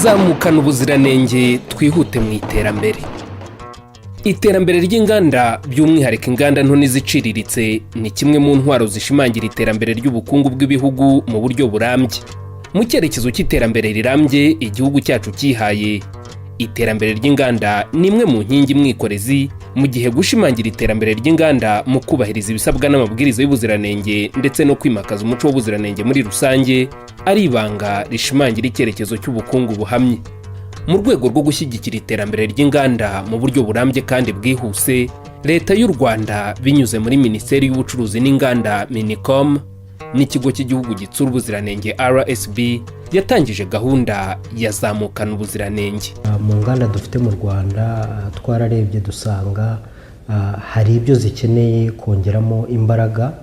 zamukana ubuziranenge twihute mu iterambere. Iterambere ry'inganda by'umwihariko inganda nto n'iziciriritse ni kimwe mu ntwaro zishimangira iterambere ry'ubukungu bw'ibihugu mu buryo burambye. Mu cyerekezo cy'iterambere rirambye igihugu cyacu cyihaye, iterambere ry'inganda ni imwe mu nkingi mwikorezi mu gihe gushimangira iterambere ry'inganda mu kubahiriza ibisabwa n'amabwiriza y'ubuziranenge ndetse no kwimakaza umuco w'ubuziranenge muri rusange ari ibanga rishimangira icyerekezo cy'ubukungu buhamye. Mu rwego rwo gushyigikira iterambere ry'inganda mu buryo burambye kandi bwihuse, Leta y'u Rwanda binyuze muri Minisiteri y'Ubucuruzi n'Inganda Minicom n'ikigo cy'igihugu gitsura ubuziranenge RSB yatangije gahunda ya zamukana ubuziranenge. Mu nganda dufite mu Rwanda twararebye dusanga hari ibyo zikeneye kongeramo imbaraga,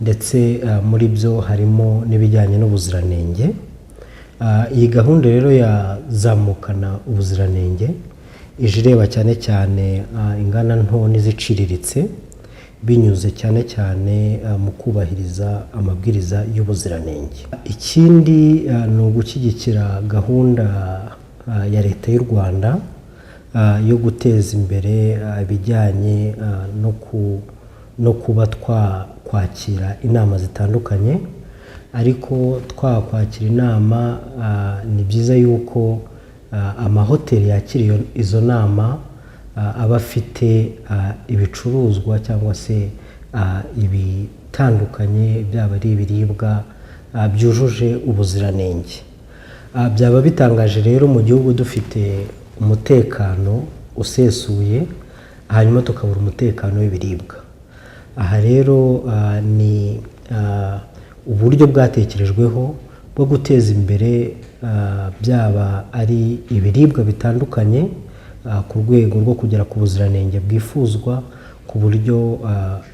ndetse muri byo harimo n'ibijyanye n'ubuziranenge. Iyi gahunda rero ya zamukana ubuziranenge ije ireba cyane cyane inganda nto n'iziciriritse binyuze cyane cyane mu kubahiriza amabwiriza y'ubuziranenge. Ikindi ni ugushyigikira gahunda ya Leta y'u Rwanda yo guteza imbere ibijyanye no kuba twakwakira inama zitandukanye, ariko twakwakira inama ni byiza yuko amahoteli yakira izo nama aba afite ibicuruzwa cyangwa se ibitandukanye, byaba ari ibiribwa byujuje ubuziranenge. Byaba bitangaje rero mu gihugu dufite umutekano usesuye, hanyuma tukabura umutekano w'ibiribwa. Aha rero ni uburyo bwatekerejweho bwo guteza imbere byaba ari ibiribwa bitandukanye ku rwego rwo kugera ku buziranenge bwifuzwa, ku buryo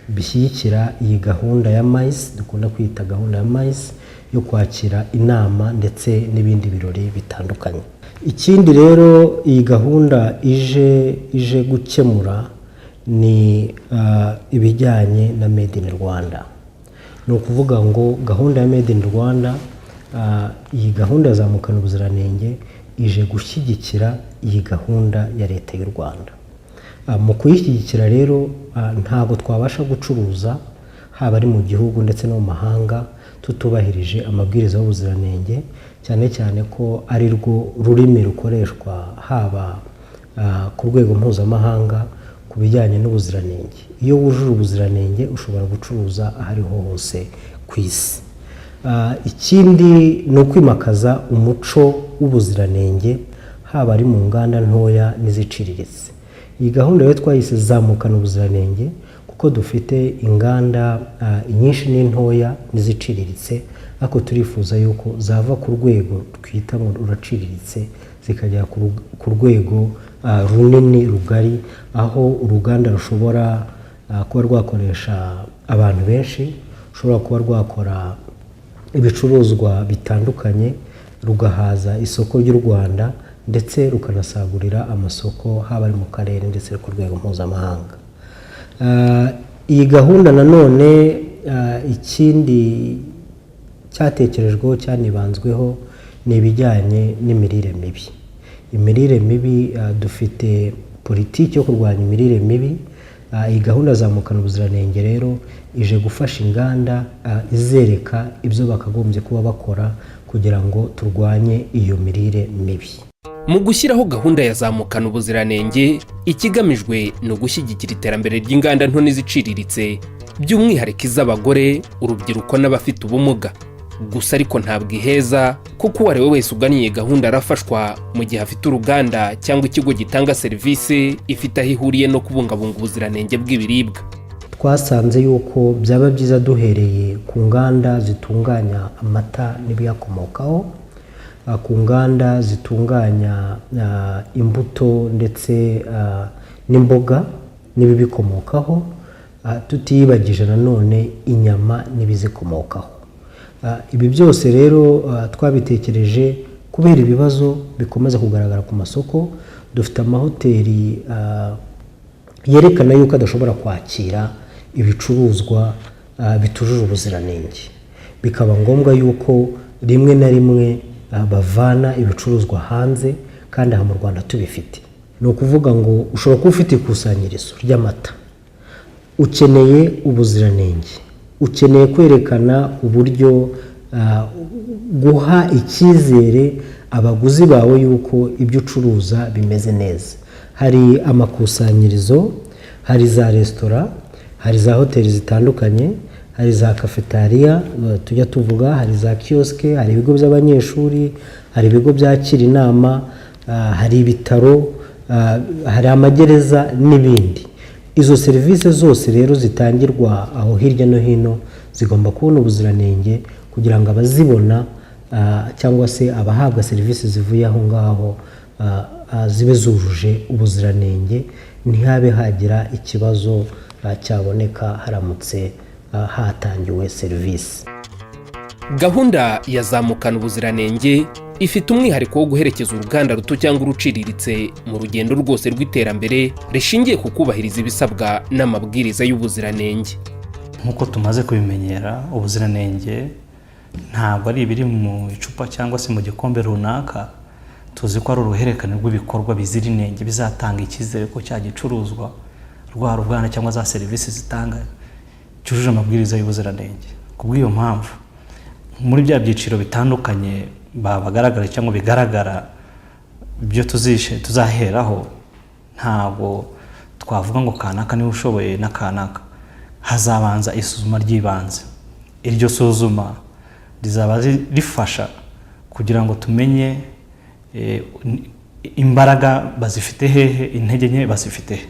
bishyigikira iyi gahunda ya MICE, dukunda kwita gahunda ya MICE yo kwakira inama ndetse n'ibindi birori bitandukanye. Ikindi rero iyi gahunda ije gukemura ni ibijyanye na Made in Rwanda. Ni ukuvuga ngo gahunda ya Made in Rwanda, iyi gahunda ya zamukana ubuziranenge ije gushyigikira iyi gahunda ya Leta y'u Rwanda. Mu kuyishyigikira rero ntabwo twabasha gucuruza haba ari mu gihugu ndetse no mu mahanga tutubahirije amabwiriza y'ubuziranenge, cyane cyane ko ari rwo rurimi rukoreshwa haba ku rwego mpuzamahanga ku bijyanye n'ubuziranenge. Iyo wujuje ubuziranenge ushobora gucuruza aho ariho hose ku isi. Ikindi ni ukwimakaza umuco w'ubuziranenge haba ari mu nganda ntoya n'iziciriritse. Iyi gahunda rero twayise zamukana ubuziranenge kuko dufite inganda nyinshi n'intoya n'iziciriritse, ariko turifuza yuko zava ku rwego twita ngo ruraciriritse zikagera ku rwego runini rugari, aho uruganda rushobora kuba rwakoresha abantu benshi, rushobora kuba rwakora ibicuruzwa bitandukanye, rugahaza isoko ry'u Rwanda ndetse rukanasagurira amasoko haba ari mu karere ndetse ku rwego mpuzamahanga. Iyi gahunda nanone ikindi cyatekerejweho cyanibanzweho ni ibijyanye n'imirire mibi. Imirire mibi, dufite politiki yo kurwanya imirire mibi. Iyi gahunda zamukana ubuziranenge rero ije gufasha inganda izereka ibyo bakagombye kuba bakora kugira ngo turwanye iyo mirire mibi. Mu gushyiraho gahunda ya zamukana ubuziranenge, ikigamijwe ni ugushyigikira iterambere ry'inganda nto n'iziciriritse by'umwihariko iz'abagore, urubyiruko n'abafite ubumuga. Gusa ariko ntabwo iheza, kuko uwo ari we wese ugannye iyi gahunda arafashwa mu gihe afite uruganda cyangwa ikigo gitanga serivisi ifite aho ihuriye no kubungabunga ubuziranenge bw'ibiribwa. Twasanze yuko byaba byiza duhereye ku nganda zitunganya amata n'ibiyakomokaho, ku nganda zitunganya imbuto ndetse n'imboga n'ibibikomokaho, tutiyibagije nanone inyama n'ibizikomokaho. Ibi byose rero twabitekereje kubera ibibazo bikomeza kugaragara ku masoko. Dufite amahoteli yerekana yuko adashobora kwakira ibicuruzwa bitujuje ubuziranenge, bikaba ngombwa yuko rimwe na rimwe bavana ibicuruzwa hanze kandi aha mu Rwanda tubifite. Ni ukuvuga ngo ushobora kuba ufite ikusanyirizo ry'amata, ukeneye ubuziranenge, ukeneye kwerekana uburyo guha icyizere abaguzi bawe yuko ibyo ucuruza bimeze neza. Hari amakusanyirizo, hari za resitora, hari za hoteli zitandukanye, hari za kafetariya tujya tuvuga, hari za kiyoske, hari ibigo by'abanyeshuri, hari ibigo byakira inama, hari ibitaro, hari amagereza n'ibindi. Izo serivisi zose rero zitangirwa aho hirya no hino zigomba kubona ubuziranenge kugira ngo abazibona cyangwa se abahabwa serivisi zivuye aho ngaho zibe zujuje ubuziranenge, ntihabe hagira ikibazo cyaboneka haramutse hatangiwe serivisi. Gahunda ya Zamukana Ubuziranenge ifite umwihariko wo guherekeza uruganda ruto cyangwa uruciriritse mu rugendo rwose rw'iterambere rishingiye ku kubahiriza ibisabwa n'amabwiriza y'ubuziranenge. Nk'uko tumaze kubimenyera, ubuziranenge ntabwo ari ibiri mu icupa cyangwa se mu gikombe runaka. Tuzi ko ari uruhererekane rw'ibikorwa bizira inenge bizatanga icyizere ko cya gicuruzwa rwa ruganda cyangwa za serivisi zitanga cyujuje amabwiriza y'ubuziranenge. Kubw'iyo mpamvu muri bya byiciro bitandukanye bagaragara cyangwa bigaragara byo tuzaheraho, ntabwo twavuga ngo kanaka niwe ushoboye na kanaka. Hazabanza isuzuma ry'ibanze. Iryo suzuma rizaba rifasha kugira ngo tumenye imbaraga bazifite hehe, intege nke bazifite he.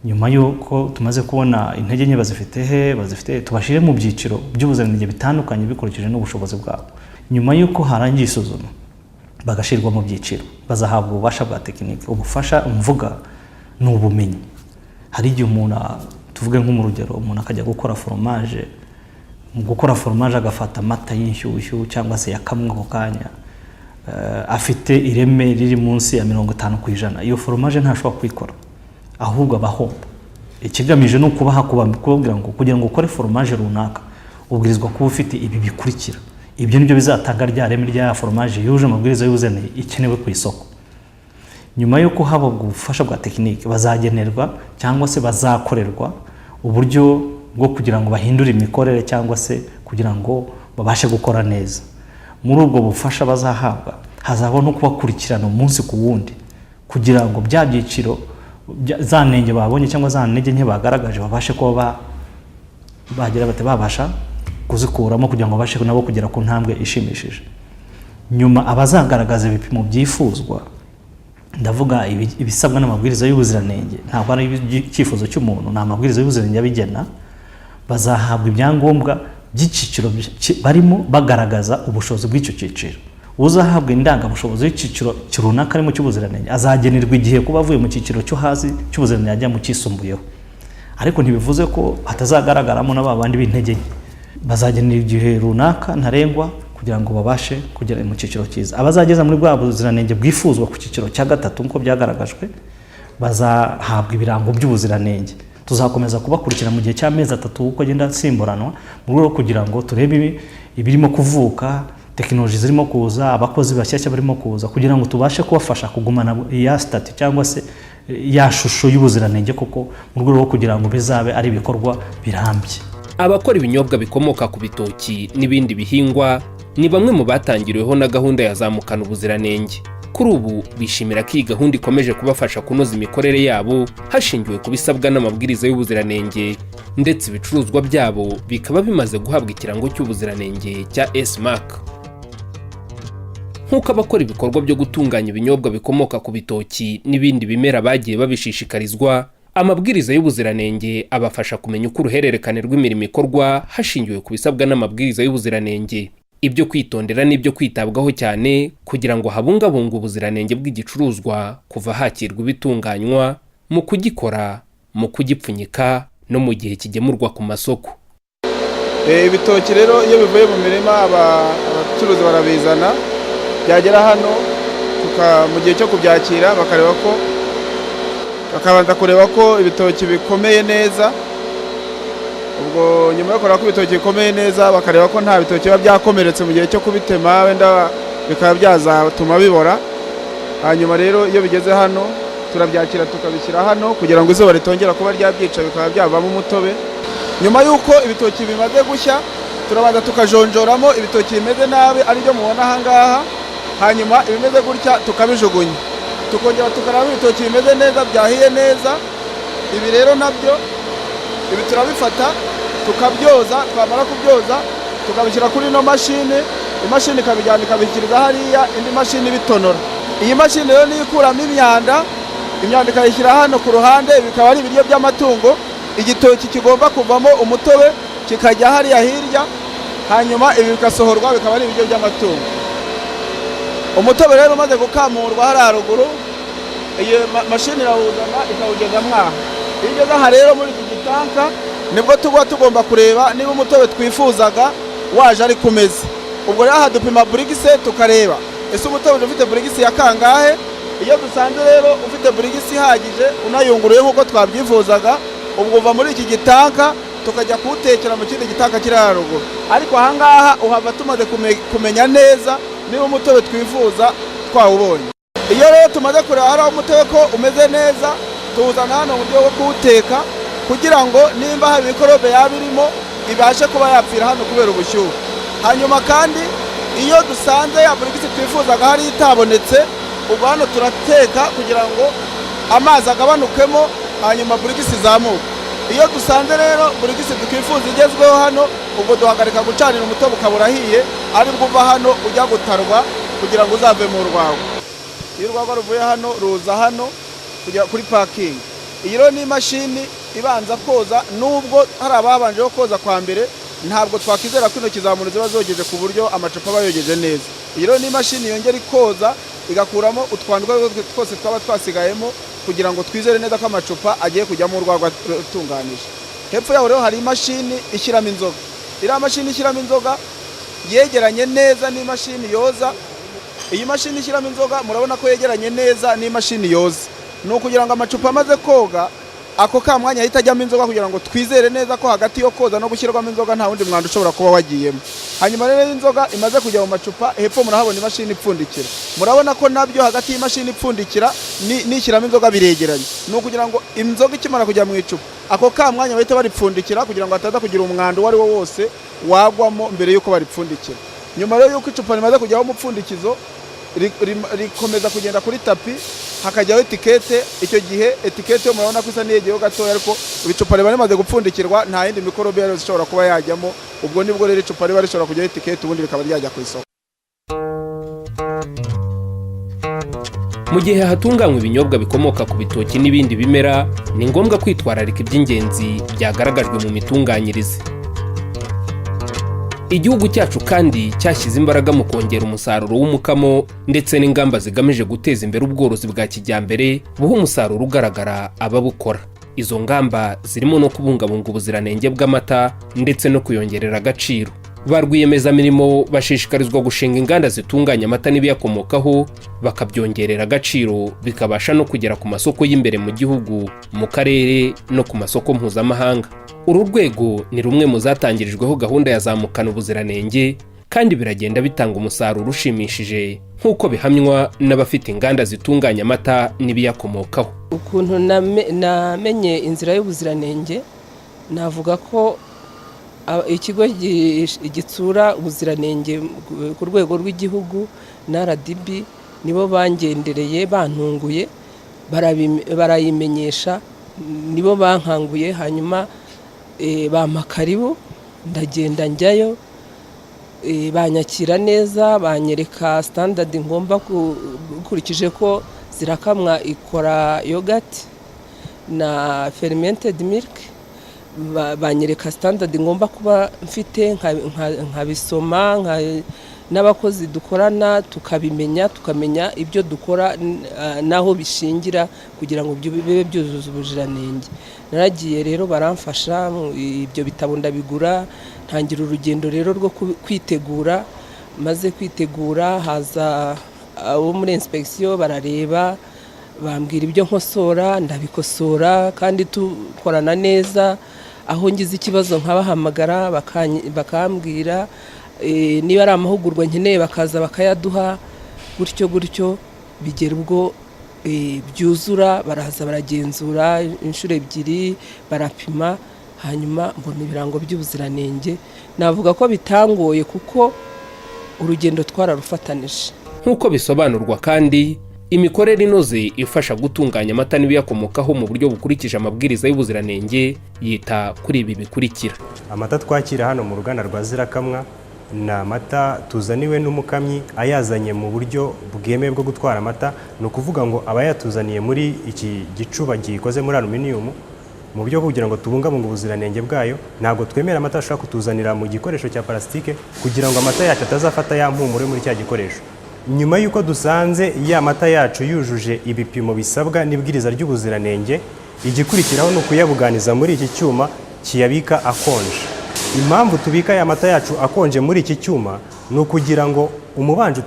Nyuma y'uko tumaze kubona intege nke bazifite he, tubashire mu byiciro by'ubuziranenge bitandukanye bikurikije n'ubushobozi bwabo. Nyuma y'uko harangiye isuzuma bagashirwa mu byiciro, bazahabwa ububasha bwa tekinike. Ubufasha mvuga ni ubumenyi. Hari igihe umuntu, tuvuge nko mu rugero, umuntu akajya gukora foromaje, mu gukora foromaje agafata amata y'inshyushyu cyangwa se yakamwe ako kanya, afite ireme riri munsi ya 50%. Iyo foromaje ntashobora kuyikora, ahubwo abahomba. Ikigamije ni ukubaha kubabwira ngo kugira ngo ukore foromaje runaka ubwirizwa kuba ufite ibi bikurikira. Ibyo nibyo bizatanga rya reme rya foromaje yuje amabwiriza y'ubuziranenge ikenewe ku isoko. Nyuma y'uko haba ubufasha bwa tekinike, bazagenerwa cyangwa se bazakorerwa uburyo bwo kugira ngo bahindure imikorere cyangwa se kugira ngo babashe gukora neza. Muri ubwo bufasha bazahabwa hazaba no kubakurikirana umunsi ku wundi kugira ngo bya byiciro za nenge babonye cyangwa za ntege nke bagaragaje babashe kuba bagira bate babasha kuzikuramo kugira ngo babashe nabo kugera ku ntambwe ishimishije. Nyuma abazagaragaza ibipimo byifuzwa, ndavuga ibisabwa n'amabwiriza y'ubuziranenge, ntabwo ari icyifuzo cy'umuntu, na amabwiriza y'ubuziranenge abigena, bazahabwa ibyangombwa by'iciciro barimo bagaragaza ubushobozi bw'icyo cyiciro. Uzahabwa indangabushobozi y'iciciro runaka arimo cy'ubuziranenge azagenerwa igihe kuba avuye mu cyiciro cyo hasi cy'ubuziranenge ajya mu cyisumbuyeho. Ariko ntibivuze ko hatazagaragaramo n'abandi b'intege nke. Bazagenera igihe runaka ntarengwa kugira ngo babashe kugera mu cyiciro cyiza. Abazageza muri bwa buziranenge bwifuzwa ku cyiciro cya gatatu nk'uko byagaragajwe, bazahabwa ibirango by'ubuziranenge. Tuzakomeza kubakurikira mu gihe cy'amezi 3 uko agenda asimburanwa mu rwego kugira ngo turebe ibirimo kuvuka, tekinoloji zirimo kuza, abakozi bashyashya barimo kuza, kugira ngo tubashe kubafasha kugumana ya stati cyangwa se ya shusho y'ubuziranenge koko mu rwego kugira ngo bizabe ari ibikorwa birambye. Abakora ibinyobwa bikomoka ku bitoki n'ibindi bihingwa ni bamwe mu batangiriweho na gahunda ya Zamukana Ubuziranenge. Kuri ubu bishimira ko iyi gahunda ikomeje kubafasha kunoza imikorere yabo hashingiwe ku bisabwa n'amabwiriza y'ubuziranenge, ndetse ibicuruzwa byabo bikaba bimaze guhabwa ikirango cy'ubuziranenge cya S-Mark. Nk'uko abakora ibikorwa byo gutunganya ibinyobwa bikomoka ku bitoki n'ibindi bimera bagiye babishishikarizwa, amabwiriza y'ubuziranenge abafasha kumenya uko uruhererekane rw'imirimo ikorwa hashingiwe ku bisabwa n'amabwiriza y'ubuziranenge. Ibyo kwitondera n'ibyo kwitabwaho cyane kugira ngo habungabungwe ubuziranenge bw'igicuruzwa kuva hakirwa ibitunganywa, mu kugikora, mu kugipfunyika no mu gihe kigemurwa ku masoko. Ibitoki rero iyo bivuye mu mirima abacuruzi barabizana, byagera hano mu gihe cyo kubyakira bakabanza kureba ko ibitoki bikomeye neza. Ubwo nyuma yo kureba ko ibitoki bikomeye neza bakareba ko nta bitoki biba byakomeretse mu gihe cyo kubitema, wenda bikaba byazatuma bibora. Hanyuma rero iyo bigeze hano turabyakira tukabishyira hano kugira ngo izuba ritongera kuba ryabyica, bikaba byavamo umutobe. Nyuma y'uko ibitoki bimaze gushya turabanza tukajonjoramo ibitoki bimeze nabi ari byo mubona aha ngaha, hanyuma ibimeze gutya tukabijugunya, tukongera tukaraba ibitoki bimeze neza byahiye neza. Ibi rero nabyo ibi turabifata tukabyoza, twamara kubyoza tukabishyira kuri ino mashini, imashini ikabijyana ikabishyiriza hariya, indi mashini bitonora. Iyi mashini rero niyo ikuramo imyanda ikayishyira hano ku ruhande, bikaba ari ibiryo by'amatungo. Igitoki kigomba kuvamo umutobe kikajya hariya hirya, hanyuma ibi bigasohorwa bikaba ari ibiryo by'amatungo. Umutobe rero umaze gukamurwa hariya haruguru, iyi mashini irawuzana ikawugeza mwaha. Iyo ugeze aha rero muri iki gitanka nibwo tuba tugomba kureba niba umutobe twifuzaga waje ari kumeze. Ubwo rero aha dupima burigise tukareba ese umutobe ufite burigisi ya kangahe. Iyo dusanze rero ufite burigisi ihagije unayunguruye nk'uko twabyifuzaga, ubwo uva muri iki gitanka tukajya kuwutekera mu kindi gitanka kiri haruguru. Ariko aha ngaha uhava tumaze kumenya neza niba umutobe twifuza twawubonye. Iyo rero tumaze kureba hari umutobe ko umeze neza, tuwuzana hano mu buryo bwo kuwuteka kugira ngo nimba hari mikorobe yaba irimo ibashe kuba yapfira hano kubera ubushyuhe. Hanyuma kandi iyo dusanze ya burigisi twifuzaga hari itabonetse, ubwo hano turateka kugira ngo amazi agabanukemo, hanyuma burigisi izamuka. Iyo dusanze rero burigisi twifuza igezweho hano, ubwo duhagarika gucanira umutobe ukaba urahiye, ari bwo uva hano ujya gutarwa kugira ngo uzave mu rwagwa. Iyo urwagwa ruvuye hano ruza hano kujya kuri parking. Iyi rero ni imashini ibanza koza, nubwo hari ababanje koza kwa mbere ntabwo twakizera ko intoki za muntu ziba zogeje ku buryo amacupa aba yogeje neza. Iyi rero ni imashini yongera ikoza igakuramo utwandwa twose twaba twasigayemo kugira ngo twizere neza ko amacupa agiye kujyamo urwagwa rutunganije. Hepfo yaho rero hari imashini ishyiramo inzoga. Iriya mashini ishyiramo inzoga yegeranye neza n'imashini yoza. Iyi mashini ishyiramo inzoga murabona ko yegeranye neza n'imashini yoza. Ni ukugira ngo amacupa amaze koga ako ka mwanya ahita ajyamo inzoga kugira ngo twizere neza ko hagati yo koza no gushyirwamo inzoga nta wundi mwanda ushobora kuba wagiyemo. Hanyuma rero inzoga imaze kujya mu macupa, hepfo murahabona imashini ipfundikira. Murabona ko nabyo hagati y'imashini ipfundikira n'ishyiramo inzoga biregeranye. Ni ukugira ngo inzoga ikimara kujya mu icupa ako ka mwanya bahita baripfundikira kugira ngo hataza kugira umwanda uwo ari wo wose wagwamo mbere y'uko baripfundikira. Nyuma rero y'uko icupa rimaze kujyaho umupfundikizo rikomeza kugenda kuri tapi, hakajyaho etikete. Icyo gihe etikete yo murabona ko isa niyegeyeho gatoya, ariko ibicupa riba rimaze gupfundikirwa nta yindi mikorobe yari ishobora kuba yajyamo. Ubwo nibwo rero icupa riba rishobora kujyaho etikete, ubundi rikaba ryajya ku isoko. Mu gihe hatunganywa ibinyobwa bikomoka ku bitoki n'ibindi bimera, ni ngombwa kwitwararika iby'ingenzi byagaragajwe mu mitunganyirize. Igihugu cyacu kandi cyashyize imbaraga mu kongera umusaruro w'umukamo ndetse n'ingamba zigamije guteza imbere ubworozi bwa kijyambere buha umusaruro ugaragara ababukora. Izo ngamba zirimo no kubungabunga ubuziranenge bw'amata ndetse no kuyongerera agaciro. Ba rwiyemezamirimo bashishikarizwa gushinga inganda zitunganya amata n'ibiyakomokaho, bakabyongerera agaciro bikabasha no kugera ku masoko y'imbere mu gihugu, mu karere no ku masoko mpuzamahanga. Uru rwego ni rumwe mu zatangirijweho gahunda ya zamukana ubuziranenge, kandi biragenda bitanga umusaruro ushimishije nk'uko bihamywa n'abafite inganda zitunganya amata n'ibiyakomokaho. Ukuntu namenye inzira y'ubuziranenge, navuga ko ikigo gitsura ubuziranenge ku rwego rw'igihugu na RDB nibo bangendereye, bantunguye, barayimenyesha, nibo bankanguye. Hanyuma bampa karibu, ndagenda njyayo, banyakira neza, banyereka standard ngomba gukurikije ko zirakamwa ikora yogurt na fermented milk. Banyereka standard ngomba kuba mfite, nkabisoma, n'abakozi dukorana tukamenya ibyo dukora naho bishingira kugira ngo bibe byuzuza ubuziranenge. Naragiye rero baramfasha, ibyo bitabo ndabigura, ntangira urugendo rero rwo kwitegura. Maze kwitegura haza abo muri inspection barareba, bambwira ibyo nkosora, ndabikosora kandi tukorana neza. Aho ngize ikibazo nkabahamagara bakambwira, niba ari amahugurwa nkeneye bakaza bakayaduha gutyo gutyo bigera ubwo byuzura, baraza baragenzura inshuro ebyiri, barapima, hanyuma mbona ibirango by'ubuziranenge. Navuga ko bitangoye kuko urugendo twararufatanije. Nk'uko bisobanurwa kandi, imikorere inoze ifasha gutunganya amata n'ibiyakomokaho mu buryo bukurikije amabwiriza y'ubuziranenge yita kuri ibi bikurikira. Amata twakira hano mu ruganda rwa Zirakamwa ni amata tuzaniwe n'umukamyi ayazanye mu buryo bwemewe bwo gutwara amata. Ni ukuvuga ngo aba yatuzaniye muri iki gicuba gikoze muri aluminium mu buryo kugira ngo tubungabunge ubuziranenge bwayo. Ntabwo twemera amata ashobora kutuzanira mu gikoresho cya plastique kugira ngo amata yacu atazafata ya mpumuro muri cya gikoresho. Nyuma y'uko dusanze ya mata yacu yujuje ibipimo bisabwa n'ibwiriza ry'ubuziranenge, igikurikiraho ni ukuyabuganiza muri iki cyuma kiyabika akonje. Impamvu tubika ya mata yacu akonje muri iki cyuma ni ukugira ngo umubanje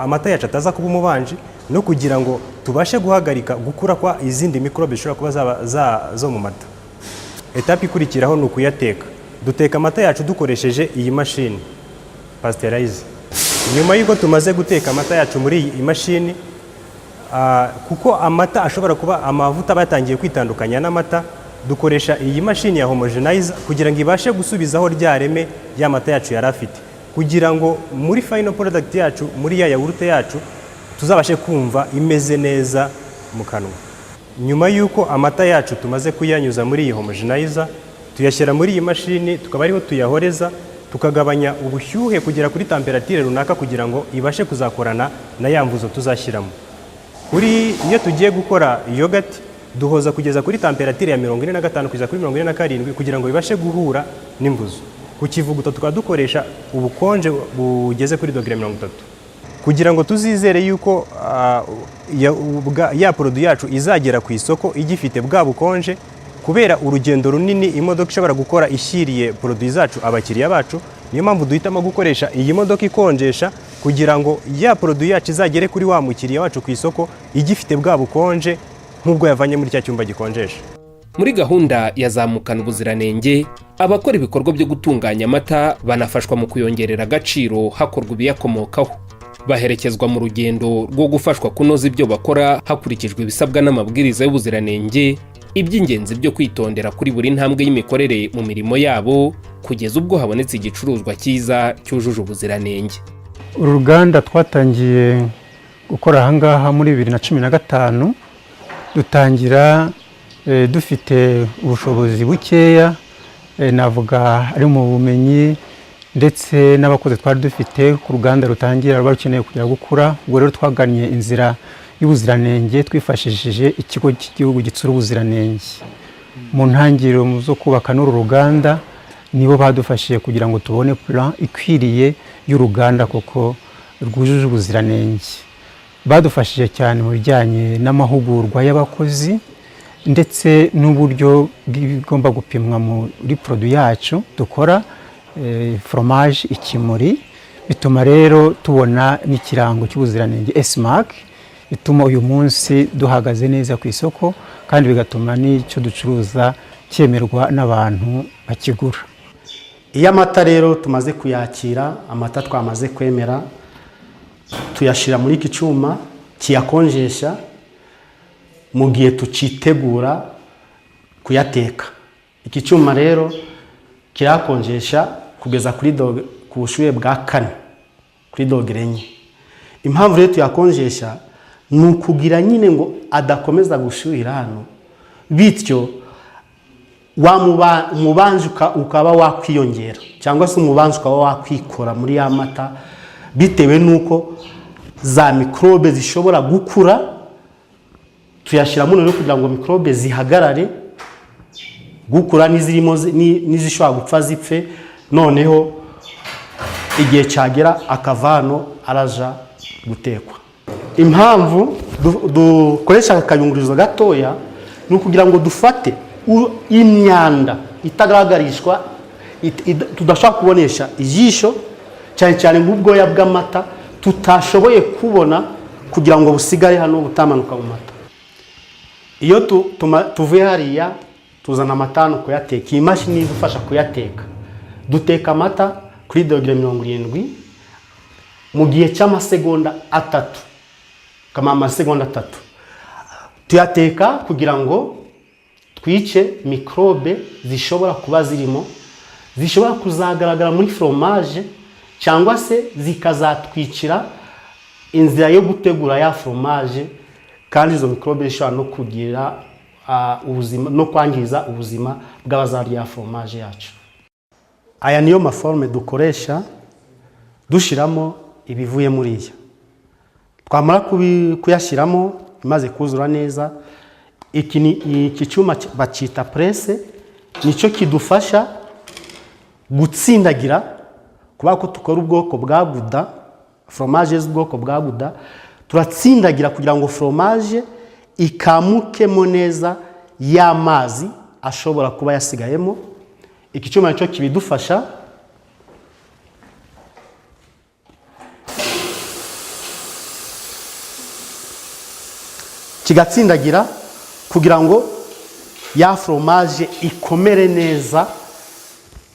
amata yacu ataza kuba umubanje, no kugira ngo tubashe guhagarika gukura kwa izindi mikorobe zishobora kuba zo mu mata. Etape ikurikiraho ni ukuyateka. Duteka amata yacu dukoresheje iyi mashini pasteurize. Nyuma y'uko tumaze guteka amata yacu muri iyi mashini, kuko amata ashobora kuba amavuta batangiye kwitandukanya n'amata, dukoresha iyi mashini ya homogenizer kugira ngo ibashe gusubizaho rya reme y'amata yacu yari afite, kugira ngo muri final product yacu, muri ya yawurute yacu, tuzabashe kumva imeze neza mu kanwa. Nyuma y'uko amata yacu tumaze kuyanyuza muri iyi homogenizer, tuyashyira muri iyi mashini, tukaba ariho tuyahoreza, tukagabanya ubushyuhe kugera kuri temperature runaka kugira ngo ibashe kuzakorana na ya mvuzo tuzashyiramo. Iyo tugiye gukora yogurt, duhoza kugeza kuri temperature ya 45 kugeza kuri 47 kugira ngo ibashe guhura n'imvuzo. Ku kivuguto tukaba dukoresha ubukonje bugeze kuri dogere 30 kugira ngo tuzizere yuko ya produit yacu izagera ku isoko igifite bwa bukonje, kubera urugendo runini imodoka ishobora gukora ishyiriye produit zacu abakiriya bacu. Niyo mpamvu duhitamo gukoresha iyi modoka ikonjesha kugira ngo ya produit yacu izagere kuri wa mukiriya wacu ku isoko igifite bwa bukonje nk'ubwo yavanye muri cya cyumba gikonjesha. Muri gahunda ya Zamukana Ubuziranenge, abakora ibikorwa byo gutunganya amata banafashwa mu kuyongerera agaciro hakorwa ibiyakomokaho. Baherekezwa mu rugendo rwo gufashwa kunoza ibyo bakora hakurikijwe ibisabwa n'amabwiriza y'ubuziranenge, iby'ingenzi byo kwitondera kuri buri ntambwe y'imikorere mu mirimo yabo, kugeza ubwo habonetse igicuruzwa cyiza cyujuje ubuziranenge. Uru ruganda twatangiye gukora ahangaha muri 2015, dutangira dufite ubushobozi bukeya, navuga ari mu bumenyi ndetse n'abakozi twari dufite ku ruganda rutangira ruba rukeneye kugira gukura. Ubwo rero twagannye inzira y'ubuziranenge twifashishije ikigo cy'igihugu gitsura ubuziranenge. Mu ntangiriro zo kubaka n'uru ruganda nibo badufashije kugira ngo tubone plan ikwiriye y'uruganda koko rwujuje ubuziranenge. Badufashije cyane mu bijyanye n'amahugurwa y'abakozi ndetse n'uburyo bigomba gupimwa muri produit yacu dukora, fromage ikimuri. Bituma rero tubona n'ikirango cy'ubuziranenge S-Mark, bituma uyu munsi duhagaze neza ku isoko, kandi bigatuma n'icyo ducuruza cyemerwa n'abantu bakigura. Iyo amata rero tumaze kuyakira, amata twamaze kwemera, tuyashyira muri iki cyuma kiyakonjesha mu gihe tucitegura kuyateka. Iki cyuma rero kirakonjesha kugeza ku bushyuhe bwa 4 kuri dogere 4. Impamvu rero tuyakonjesha ni ukugira nyine ngo adakomeza gushyuhira hano, bityo umubanje ukaba wakwiyongera cyangwa se umubanje ukaba wakwikora muri ya mata, bitewe n'uko za mikorobe zishobora gukura. Tuyashyiramo rero kugira ngo mikorobe zihagarare gukura, n'izishobora gupfa zipfe, noneho igihe cyagera akavano araja gutekwa. Impamvu dukoresha akayungurizo gatoya ni ukugira ngo dufate imyanda itagaragarishwa, tudashobora kubonesha ijisho, cyane cyane nk'ubwoya bw'amata tutashoboye kubona, kugira ngo busigare hano butamanuka mu mata. Iyo tuvuye hariya tuzana amata hano kuyateka. Iyi mashini idufasha kuyateka. Duteka amata kuri dogere 70 mu gihe cy'amasegonda 3, kama amasegonda 3. Tuyateka kugira ngo twice mikrobe zishobora kuba zirimo, zishobora kuzagaragara muri fromage cyangwa se zikazatwicira inzira yo gutegura ya fromage, kandi izo mikrobe zishobora no kugira ubuzima no kwangiza ubuzima bw'abazarya fromage yacu. Aya niyo maforme dukoresha dushiramo ibivuye muri iya. Twamara kuyashiramo imaze kuzura neza, iki cyuma bacita presse, nicyo kidufasha gutsindagira, kuba ko tukora ubwoko bwa Gouda, fromage z'ubwoko bwa Gouda, turatsindagira kugira ngo fromage ikamukemo neza y'amazi ashobora kuba yasigayemo. Iki cyuma nicyo kibidufasha. Kigatsindagira kugira ngo ya fromage ikomere neza,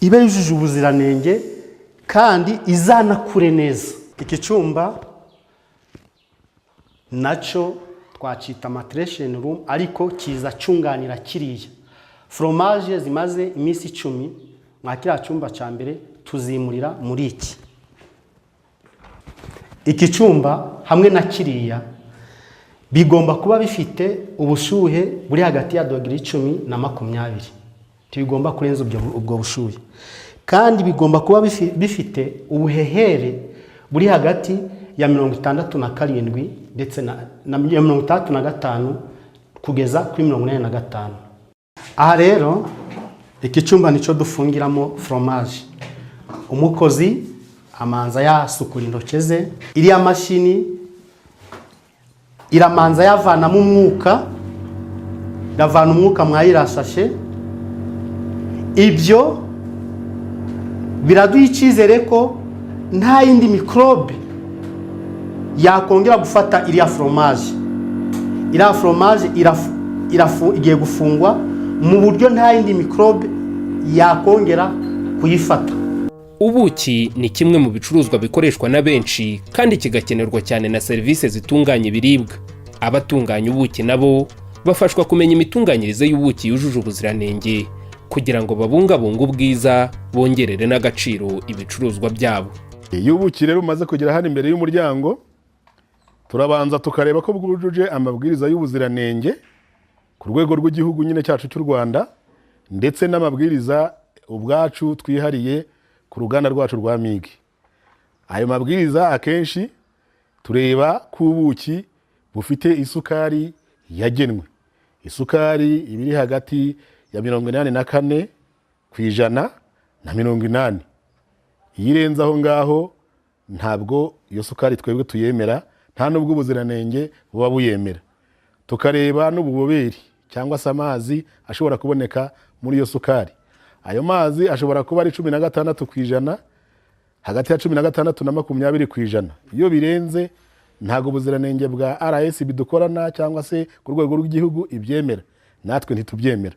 ibe yujuje ubuziranenge kandi izanakure neza. Iki cyumba nacyo twacita matration room, ariko kiza cyunganira kiriya. Fromage zimaze iminsi 10 mwakira cyumba cya mbere tuzimurira muri iki. Iki cyumba hamwe na kiriya bigomba kuba bifite ubushuhe buri hagati ya dogere 10 na 20. Tibigomba kurenza ubwo bushuhe. Kandi bigomba kuba bifite ubuhehere buri hagati ya 67 ndetse na 35 kugeza kuri 85. Aha rero iki cyumba nico dufungiramo fromage. Umukozi amanza yasukura intoke ze, iriya mashini iramanza yavanamo umwuka, iravana umwuka mwayirashashe. Ibyo biraduha icyizere ko nta yindi mikrobe yakongera gufata iriya fromage. Iriya fromage igiye gufungwa mu buryo nta yindi mikrobe yakongera kuyifata. Ubuki ni kimwe mu bicuruzwa bikoreshwa na benshi kandi kigakenerwa cyane na serivisi zitunganya ibiribwa. Abatunganya ubuki nabo bafashwa kumenya imitunganyirize y'ubuki yujuje ubuziranenge kugira ngo babungabunge ubwiza, bongerere n'agaciro ibicuruzwa byabo. Iyo ubuki rero umaze kugera hano imbere y'umuryango, turabanza tukareba ko bwujuje amabwiriza y'ubuziranenge ku rwego rw'igihugu nyine cyacu cy'u Rwanda, ndetse n'amabwiriza ubwacu twihariye ku ruganda rwacu rwa Migi. Ayo mabwiriza akenshi tureba ko ubuki bufite isukari yagenwe. Isukari ibiri hagati ya 84% na 80. Irenze aho ngaho ntabwo iyo sukari twebwe tuyemera, nta nubwo ubuziranenge buba buyemera. Tukareba n'ububoberi cyangwa se amazi ashobora kuboneka muri iyo sukari. Ayo mazi ashobora kuba ari 16%, hagati ya 16 na 20%. Iyo birenze ntago ubuziranenge bwa RSB dukorana cyangwa se ku rwego rw'igihugu ibyemera, natwe ntitubyemera.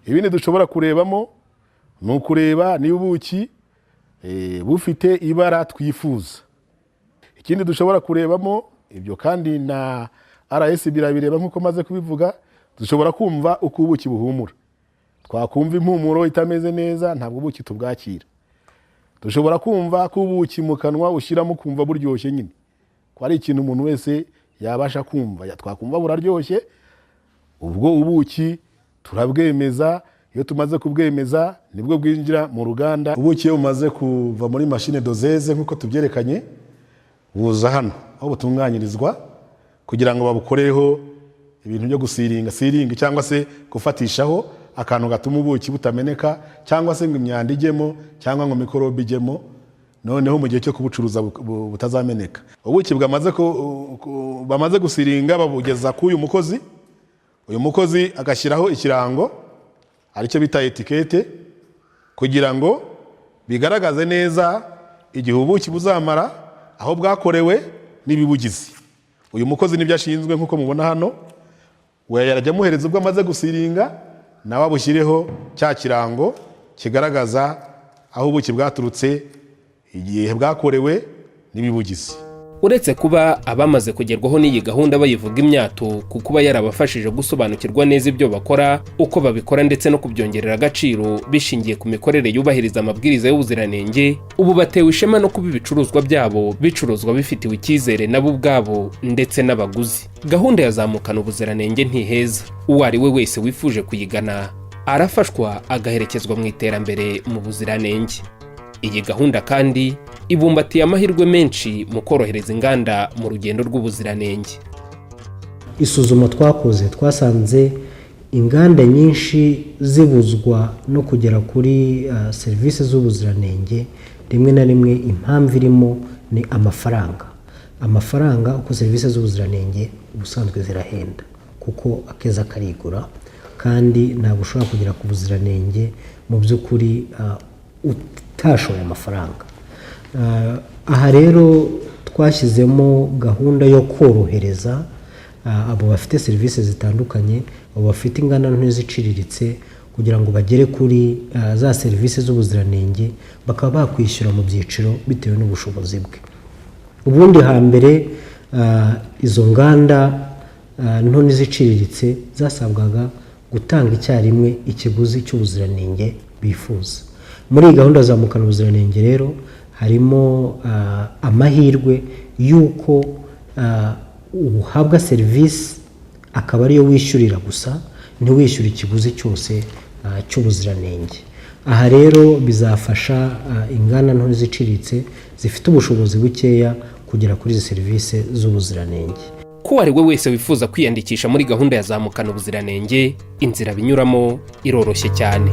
Ibindi dushobora kurebamo ni ukureba niba ubuki bufite ibara twifuza. Ikindi dushobora kurebamo, ibyo kandi na RSB birabireba nk'uko maze kubivuga, dushobora kumva uko ubuki buhumura. Twakumva impumuro itameze neza, ntabwo ubuki tubwakira. Dushobora kumva ko ubuki mu kanwa ushyiramo kumva buryoshye nyine, ko ari ikintu umuntu wese yabasha kumva. Twakumva buraryoshye, ubwo ubuki turabwemeza. Iyo tumaze kubwemeza nibwo bwinjira mu ruganda. Ubuki iyo bumaze kuva muri machine doseze nk'uko tubyerekanye, buza hano aho butunganyirizwa kugira ngo babukoreho ibintu byo gusiringa cyangwa se gufatishaho akantu gatuma ubuki butameneka, cyangwa se ngo imyanda ijyemo cyangwa ngo mikorobe ijyemo, noneho mu gihe cyo kubucuruza butazameneka. Ubuki bamaze gusiringa babugeza ku uyu mukozi. Uyu mukozi agashyiraho ikirango aricyo bita etikete, kugira ngo bigaragaze neza igihe ubuki buzamara, aho bwakorewe n'ibibugizi. Uyu mukozi nibyo ashinzwe nk'uko mubona hano, we yarajya muhereza ubwo amaze gusiringa, nawe abushyireho cya kirango kigaragaza aho ubuki bwaturutse, igihe bwakorewe n'ibibugizi. uretse kuba abamaze kugerwaho n'iyi gahunda bayivuga imyato ku kuba yarabafashije gusobanukirwa neza ibyo bakora, uko babikora ndetse no kubyongerera agaciro bishingiye ku mikorere yubahiriza amabwiriza y'ubuziranenge, ubu batewe ishema no kuba ibicuruzwa byabo bicuruzwa bifitiwe icyizere nabo ubwabo ndetse n'abaguzi. Gahunda ya Zamukana Ubuziranenge ntiheza. Uwo ari we wese wifuje kuyigana arafashwa agaherekezwa mu iterambere mu buziranenge. Iyi gahunda kandi ibumbatiye amahirwe menshi mu korohereza inganda mu rugendo rw'ubuziranenge. Isuzuma twakoze twasanze inganda nyinshi zibuzwa no kugera kuri serivisi z'ubuziranenge. Rimwe na rimwe impamvu irimo ni amafaranga uko serivisi z'ubuziranenge ubusanzwe zirahenda, kuko akeza karigura kandi ntabwo ushobora kugera ku buziranenge mu by'ukuri utashoye amafaranga. Aha rero twashyizemo gahunda yo korohereza abo bafite serivisi zitandukanye, abo bafite inganda nto ziciriritse, kugira ngo bagere kuri za serivisi z'ubuziranenge bakaba bakwishyura mu byiciro bitewe n'ubushobozi bwe. Ubundi hambere izo nganda nto n'iziciriritse zasabwaga gutanga icyarimwe ikiguzi cy'ubuziranenge bifuza. Muri iyi gahunda Zamukana Ubuziranenge rero harimo amahirwe y'uko uhabwa serivisi akaba ariyo wishyurira gusa, ntiwishyure ikiguzi cyose cy'ubuziranenge. Aha rero bizafasha inganda nto ziciriritse zifite ubushobozi bukeya kugera kuri izi serivisi z'ubuziranenge. Ko ari we wese wifuza kwiyandikisha muri gahunda ya Zamukana Ubuziranenge, inzira binyuramo iroroshye cyane.